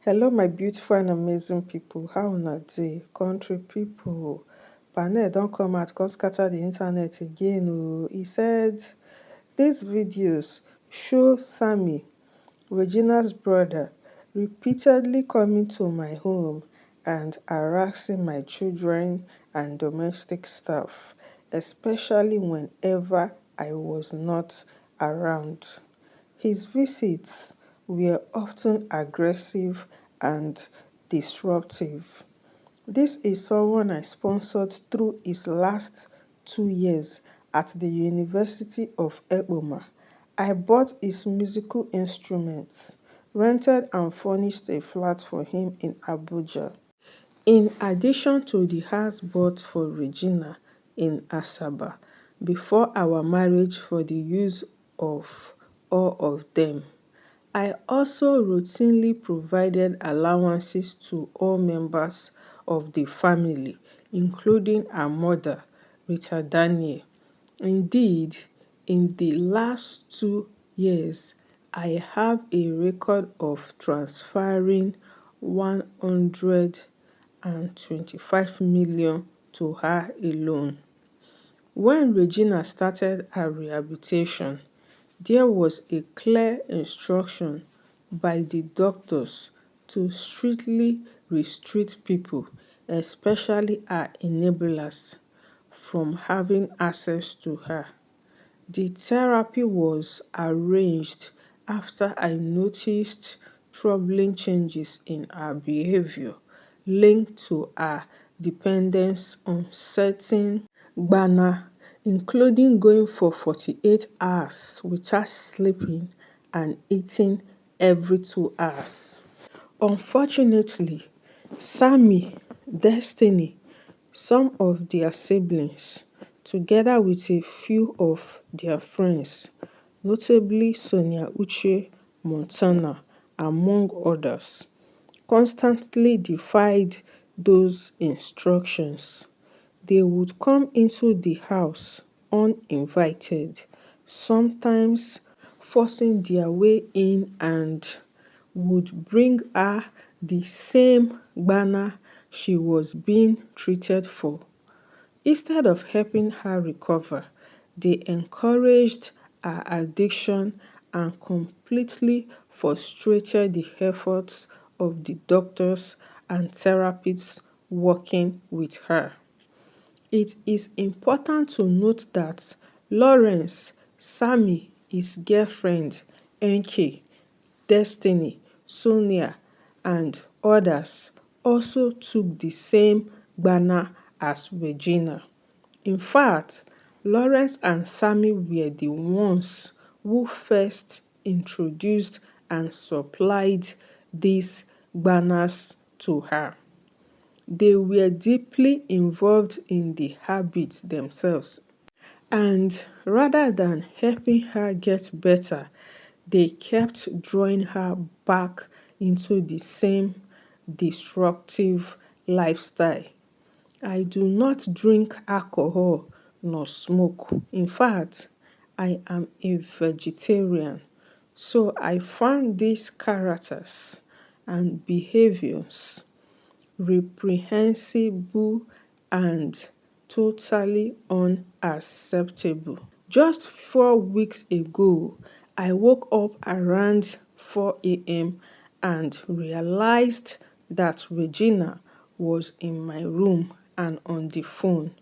Hello my beautiful and amazing people, how una dey? Country people, panel don come out come scatter the internet again He said these videos show Sammy, Regina's brother, repeatedly coming to my home and harassing my children and domestic staff, especially whenever I was not around. His visits were often aggressive and disruptive. This is someone I sponsored through his last 2 years at the University of Eboma. I bought his musical instruments, rented and furnished a flat for him in Abuja. In addition to the house bought for Regina in Asaba before our marriage for the use of all of them, I also routinely provided allowances to all members of the family, including our mother, Rita Daniel. Indeed, in the last 2 years, I have a record of transferring 125 million to her alone. When Regina started her rehabilitation, there was a clear instruction by the doctors to strictly restrict people, especially her enablers, from having access to her. The therapy was arranged after I noticed troubling changes in her behavior linked to her dependence on certain gbana, including going for 48 hours without sleeping and eating every 2 hours. Unfortunately, Sammy, Destiny, some of their siblings, together with a few of their friends, notably Sonia Uche Montana, among others, constantly defied those instructions. They would come into the house uninvited, sometimes forcing their way in, and would bring her the same gbana she was being treated for. Instead of helping her recover, they encouraged her addiction and completely frustrated the efforts of the doctors and therapists working with her. It is important to note that Lawrence, Sammy, his girlfriend, Enke, Destiny, Sonia, and others also took the same gbana as Regina. In fact, Lawrence and Sammy were the ones who first introduced and supplied these gbanas to her. They were deeply involved in the habits themselves, and rather than helping her get better, they kept drawing her back into the same destructive lifestyle. I do not drink alcohol nor smoke. In fact, I am a vegetarian. So I found these characters and behaviors reprehensible and totally unacceptable. Just 4 weeks ago, I woke up around 4 a.m. and realized that Regina was in my room and on the phone.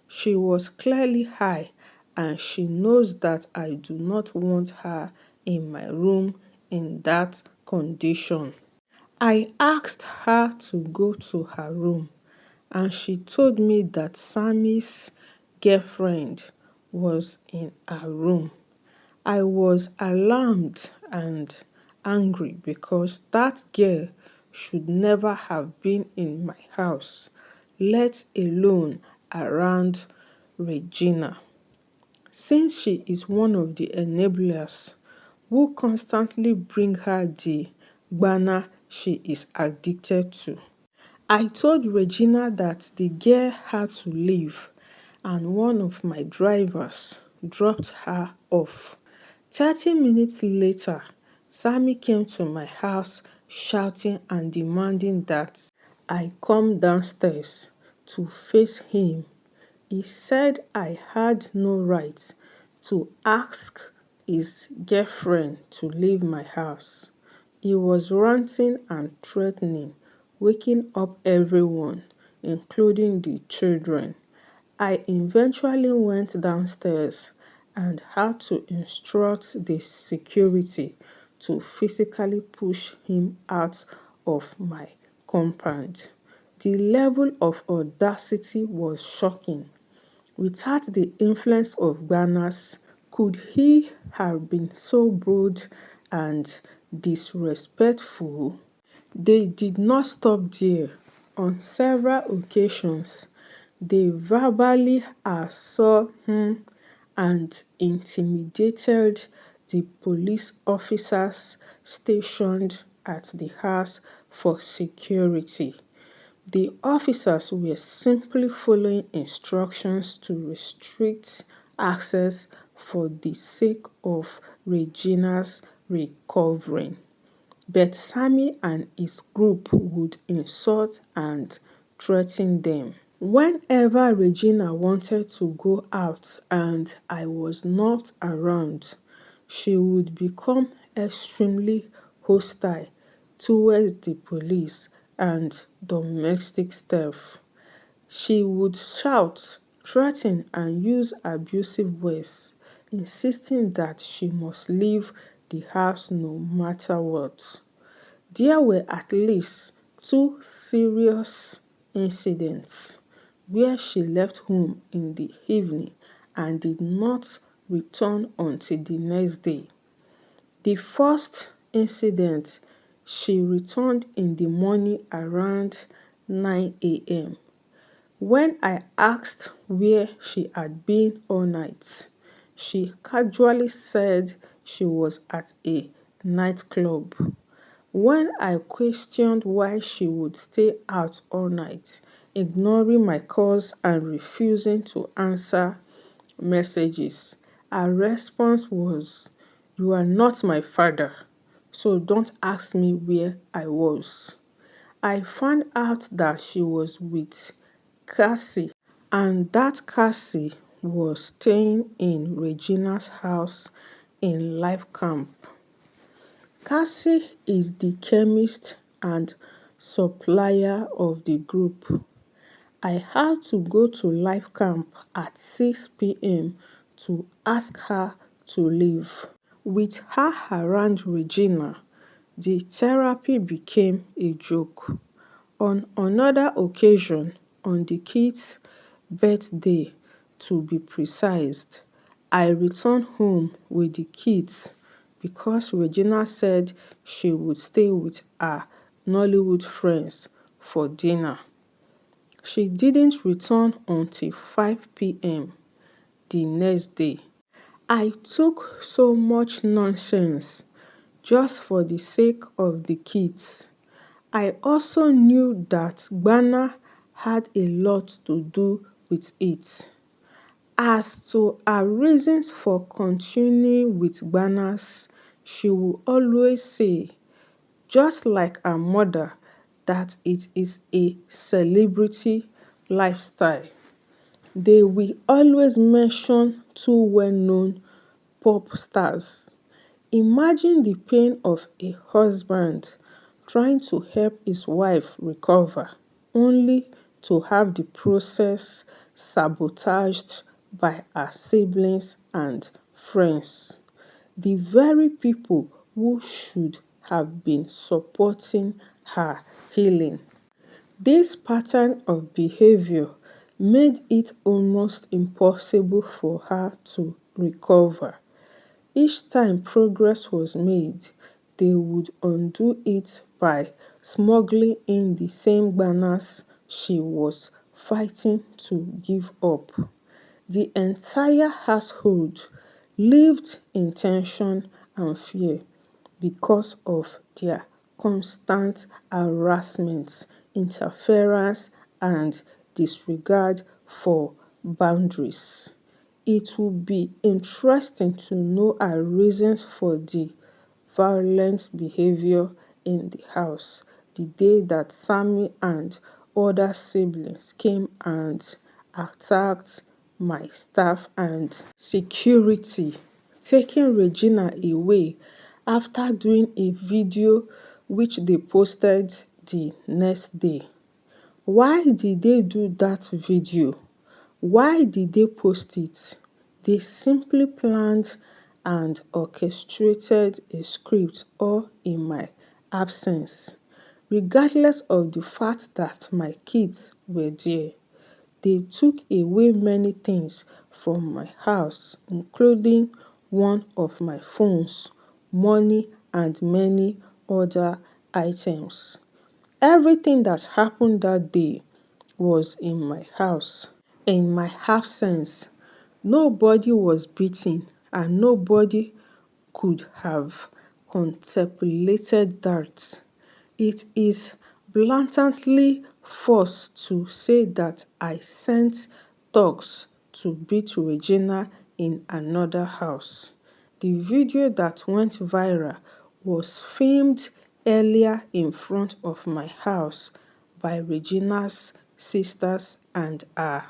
She was clearly high, and she knows that I do not want her in my room in that condition. I asked her to go to her room, and she told me that Sammy's girlfriend was in her room. I was alarmed and angry because that girl should never have been in my house, let alone around Regina, since she is one of the enablers who constantly bring her the gbana she is addicted to. I told Regina that the girl had to leave, and one of my drivers dropped her off. 30 minutes later, Sammy came to my house shouting and demanding that I come downstairs to face him. He said I had no right to ask his girlfriend to leave my house. He was ranting and threatening, waking up everyone, including the children. I eventually went downstairs and had to instruct the security to physically push him out of my compound. The level of audacity was shocking. Without the influence of banners, could he have been so rude and disrespectful? They did not stop there. On several occasions, they verbally assaulted and intimidated the police officers stationed at the house for security. The officers were simply following instructions to restrict access for the sake of Regina's recovery. But Sammy and his group would insult and threaten them. Whenever Regina wanted to go out and I was not around, she would become extremely hostile towards the police and domestic staff. She would shout, threaten and use abusive words, insisting that she must leave the house no matter what. There were at least 2 serious incidents where she left home in the evening and did not return until the next day. The first incident, she returned in the morning around 9 a.m. When I asked where she had been all night, she casually said she was at a nightclub. When I questioned why she would stay out all night, ignoring my calls and refusing to answer messages, her response was, "You are not my father, so don't ask me where I was." I found out that she was with Cassie, and that Cassie was staying in Regina's house in Life Camp. Cassie is the chemist and supplier of the group. I had to go to Life Camp at 6 p.m. to ask her to leave. With her around Regina, the therapy became a joke. On another occasion, on the kid's birthday to be precise, I returned home with the kids because Regina said she would stay with her Nollywood friends for dinner. She didn't return until 5 p.m. the next day. I took so much nonsense just for the sake of the kids. I also knew that Ghana had a lot to do with it. As to her reasons for continuing with banners, she will always say, just like her mother, that it is a celebrity lifestyle. They will always mention 2 well-known pop stars. Imagine the pain of a husband trying to help his wife recover, only to have the process sabotaged by her siblings and friends, the very people who should have been supporting her healing. This pattern of behavior made it almost impossible for her to recover. Each time progress was made, they would undo it by smuggling in the same banners she was fighting to give up. The entire household lived in tension and fear because of their constant harassment, interference, and disregard for boundaries. It would be interesting to know her reasons for the violent behavior in the house the day that Sammy and other siblings came and attacked my staff and security, taking Regina away after doing a video which they posted the next day. Why did they do that video? Why did they post it? They simply planned and orchestrated a script all in my absence. Regardless of the fact that my kids were there, they took away many things from my house, including one of my phones, money, and many other items. Everything that happened that day was in my house. In my absence, nobody was beaten and nobody could have contemplated that. It is blatantly false to say that I sent thugs to beat Regina in another house. The video that went viral was filmed earlier in front of my house by Regina's sisters and her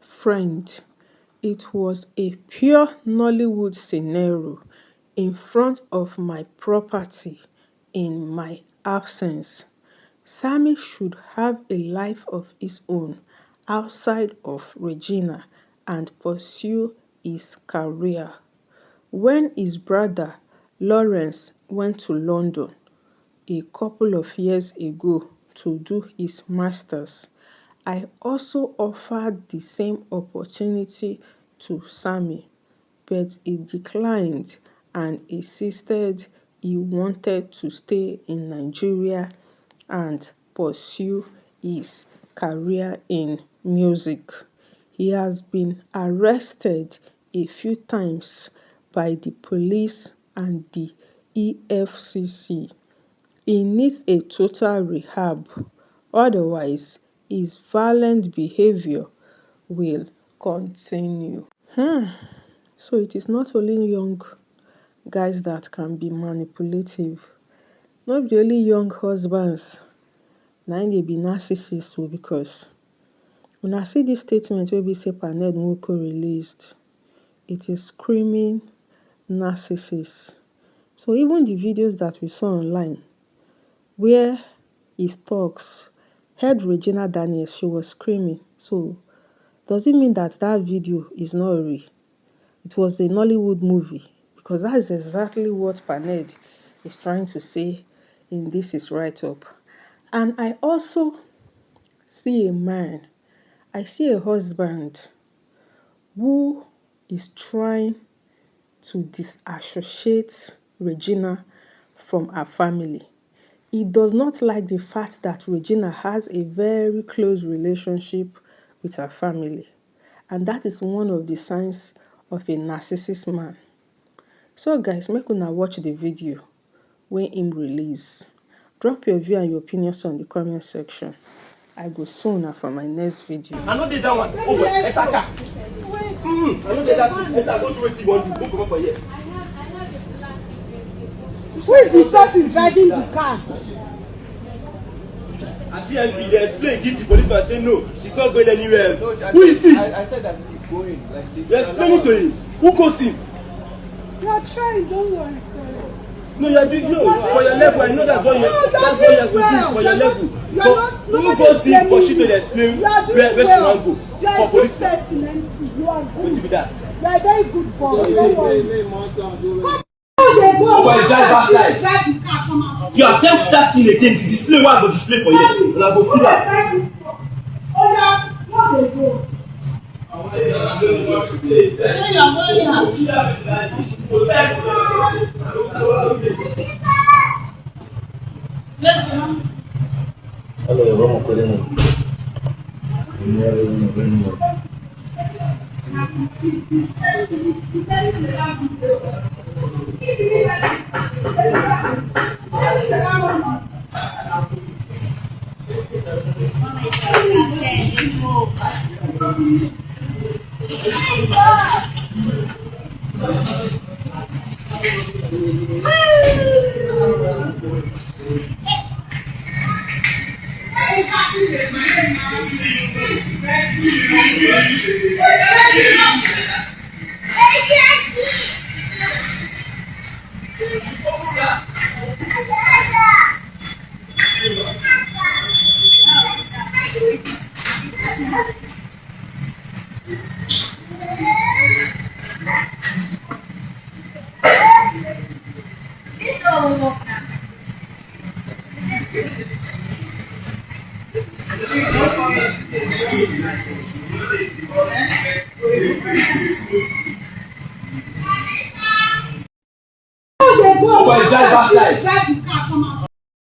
friend. It was a pure Nollywood scenario in front of my property in my absence. Sammy should have a life of his own outside of Regina and pursue his career. When his brother Lawrence went to London a couple of years ago to do his masters, I also offered the same opportunity to Sammy, but he declined and insisted he wanted to stay in Nigeria and pursue his career in music. He has been arrested a few times by the police and the EFCC. He needs a total rehab, otherwise his violent behavior will continue. So it is not only young guys that can be manipulative. Not the only young husbands na im dey be narcissists o, because una see this statement wey be say panel Nwoko released. It is screaming narcissist. So even the videos that we saw online where his talks heard Regina Daniels, she was screaming. So does it mean that that video is not real? It was a Nollywood movie, because that is exactly what Paned is trying to say in this his write-up. And I also see a man, I see a husband who is trying to disassociate Regina from her family. He does not like the fact that Regina has a very close relationship with her family. And that is one of the signs of a narcissist man. So guys, make una watch the video when him release. Drop your view and your opinions on the comment section. I go soon for my next video. I know that one. Oh, boy, I know that go do what you want to go for here. Who is the person driving the car? I see they explain, give the police and say no, she's not going anywhere. No, who is he? I said that she's going. Like this. You explain it to him. Who calls him? You are trying, don't worry. No, you are doing for your level. I know that's what you have to do for your level. Who goes him for she to explain where she want to go for police? You are good. What be that? You are a very good boy. Don't worry. You attempt that thing again to display what I go display for you. And I go feel that.